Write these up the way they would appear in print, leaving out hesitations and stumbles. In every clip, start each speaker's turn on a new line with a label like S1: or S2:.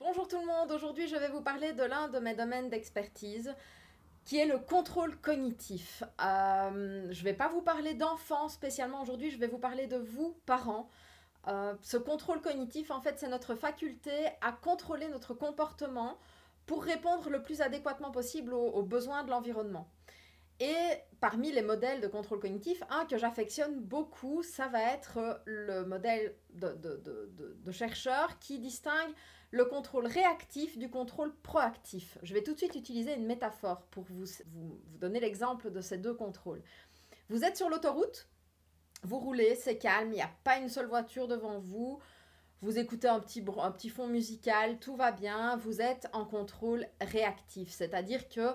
S1: Bonjour tout le monde, aujourd'hui je vais vous parler de l'un de mes domaines d'expertise qui est le contrôle cognitif. Je ne vais pas vous parler d'enfants spécialement aujourd'hui, je vais vous parler de vous, parents. Ce contrôle cognitif, en fait, c'est notre faculté à contrôler notre comportement pour répondre le plus adéquatement possible aux besoins de l'environnement. Et parmi les modèles de contrôle cognitif, un que j'affectionne beaucoup, ça va être le modèle de chercheurs qui distingue le contrôle réactif du contrôle proactif. Je vais tout de suite utiliser une métaphore pour vous donner l'exemple de ces deux contrôles. Vous êtes sur l'autoroute, vous roulez, c'est calme, il n'y a pas une seule voiture devant vous, vous écoutez un petit fond musical, tout va bien, vous êtes en contrôle réactif, c'est-à-dire que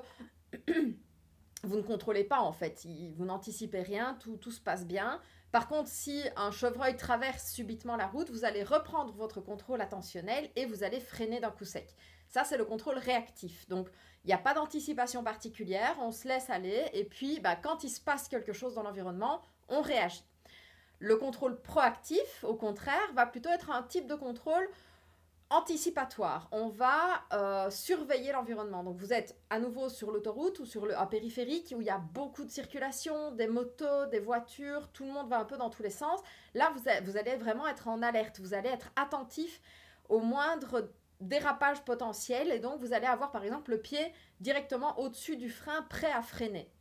S1: vous ne contrôlez pas en fait, vous n'anticipez rien, tout se passe bien. Par contre, si un chevreuil traverse subitement la route, vous allez reprendre votre contrôle attentionnel et vous allez freiner d'un coup sec. Ça, c'est le contrôle réactif. Donc, il n'y a pas d'anticipation particulière, on se laisse aller et puis quand il se passe quelque chose dans l'environnement, on réagit. Le contrôle proactif, au contraire, va plutôt être un type de contrôle anticipatoire. On va surveiller l'environnement. Donc vous êtes à nouveau sur l'autoroute ou sur un périphérique où il y a beaucoup de circulation, des motos, des voitures, tout le monde va un peu dans tous les sens. Là, vous allez vraiment être en alerte, vous allez être attentif au moindre dérapage potentiel et donc vous allez avoir par exemple le pied directement au-dessus du frein prêt à freiner.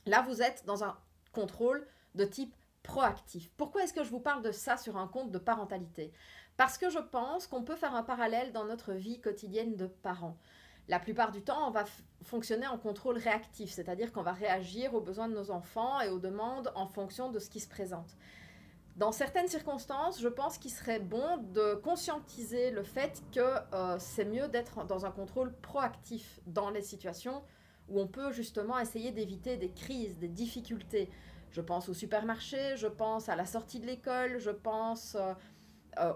S1: Là, vous êtes dans un contrôle de type proactif. Pourquoi est-ce que je vous parle de ça sur un compte de parentalité ? Parce que je pense qu'on peut faire un parallèle dans notre vie quotidienne de parents. La plupart du temps, on va fonctionner en contrôle réactif, c'est-à-dire qu'on va réagir aux besoins de nos enfants et aux demandes en fonction de ce qui se présente. Dans certaines circonstances, je pense qu'il serait bon de conscientiser le fait que c'est mieux d'être dans un contrôle proactif dans les situations où on peut justement essayer d'éviter des crises, des difficultés. Je pense au supermarché, je pense à la sortie de l'école, je pense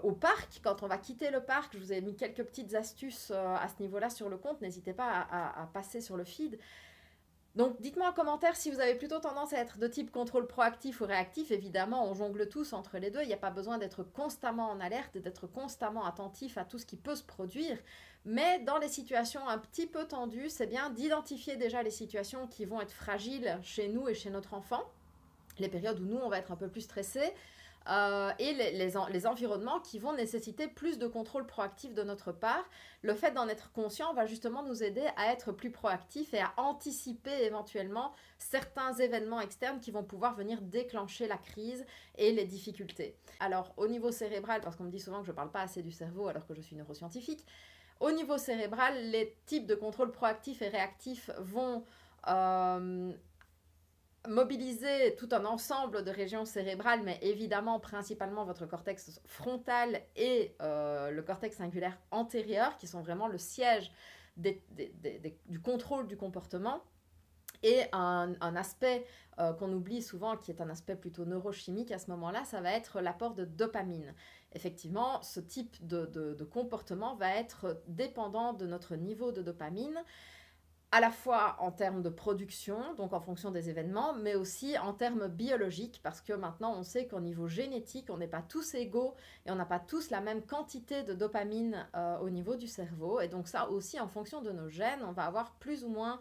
S1: au parc, quand on va quitter le parc. Je vous ai mis quelques petites astuces à ce niveau-là sur le compte, n'hésitez pas à passer sur le feed. Donc dites-moi en commentaire si vous avez plutôt tendance à être de type contrôle proactif ou réactif. Évidemment, on jongle tous entre les deux, il n'y a pas besoin d'être constamment en alerte et d'être constamment attentif à tout ce qui peut se produire. Mais dans les situations un petit peu tendues, c'est bien d'identifier déjà les situations qui vont être fragiles chez nous et chez notre enfant, les périodes où nous on va être un peu plus stressés, et les environnements qui vont nécessiter plus de contrôle proactif de notre part. Le fait d'en être conscient va justement nous aider à être plus proactifs et à anticiper éventuellement certains événements externes qui vont pouvoir venir déclencher la crise et les difficultés. Alors au niveau cérébral, parce qu'on me dit souvent que je ne parle pas assez du cerveau alors que je suis neuroscientifique, au niveau cérébral, les types de contrôle proactif et réactif vont mobiliser tout un ensemble de régions cérébrales, mais évidemment principalement votre cortex frontal et le cortex cingulaire antérieur, qui sont vraiment le siège du contrôle du comportement. Et un aspect qu'on oublie souvent, qui est un aspect plutôt neurochimique à ce moment-là, ça va être l'apport de dopamine. Effectivement, ce type de comportement va être dépendant de notre niveau de dopamine, à la fois en termes de production, donc en fonction des événements, mais aussi en termes biologiques, parce que maintenant on sait qu'au niveau génétique, on n'est pas tous égaux et on n'a pas tous la même quantité de dopamine au niveau du cerveau. Et donc ça aussi, en fonction de nos gènes, on va avoir plus ou moins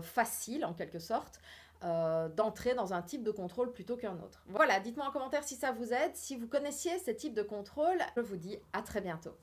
S1: facile, en quelque sorte, d'entrer dans un type de contrôle plutôt qu'un autre. Voilà, dites-moi en commentaire si ça vous aide. Si vous connaissiez ces types de contrôle, je vous dis à très bientôt.